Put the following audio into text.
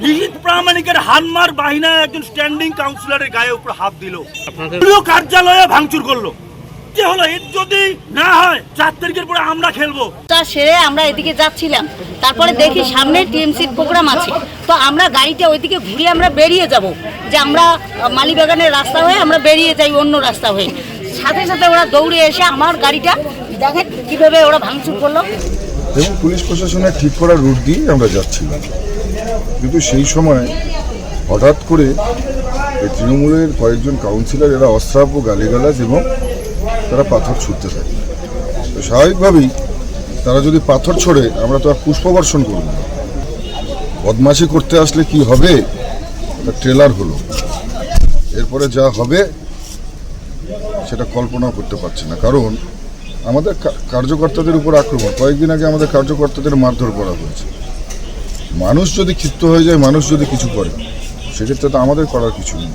রিজিত প্রামাণিকের হানমার বাহিনী একজন স্ট্যান্ডিং কাউন্সিলরের গায়ে উপর হাত দিল, কার্যালয়ে ভাঙচুর করলো। কি হলো? এর যদি না হয় 4 তারিখের পরে আমরা খেলবো। তা সেরে আমরা এদিকে যাচ্ছিলাম, তারপরে দেখি সামনে টিএমসির প্রোগ্রাম আছে, তো আমরা গাড়িটা ওইদিকে ঘুরে আমরা বেরিয়ে যাব, যে আমরা মালিবাগানের রাস্তা হয়ে আমরা বেরিয়ে যাই অন্য রাস্তা হয়ে। সাথে সাথে ওরা দৌড়ে এসে আমার গাড়িটা দেখেন কীভাবে ওরা ভাঙচুর করলো। এবং পুলিশ প্রশাসনের ঠিক করা রুট দিয়ে আমরা যাচ্ছিলাম, কিন্তু সেই সময় হঠাৎ করে এই তৃণমূলের কয়েকজন কাউন্সিলর এরা অস্ত্রাব্য গালিগালাজ এবং তারা পাথর ছুটতে থাকে। তো স্বাভাবিকভাবেই তারা যদি পাথর ছোড়ে আমরা তো আর পুষ্পবর্ষণ করব না। বদমাশি করতে আসলে কি হবে তার ট্রেলার হলো, এরপরে যা হবে সেটা কল্পনা করতে পারছি না। কারণ আমাদের কার্যকর্তাদের উপর আক্রমণ, কয়েকদিন আগে আমাদের কার্যকর্তাদের মারধর করা হয়েছে। মানুষ যদি ক্ষিপ্ত হয়ে যায়, মানুষ যদি কিছু করে, সেক্ষেত্রে তো আমাদের করার কিছু নেই।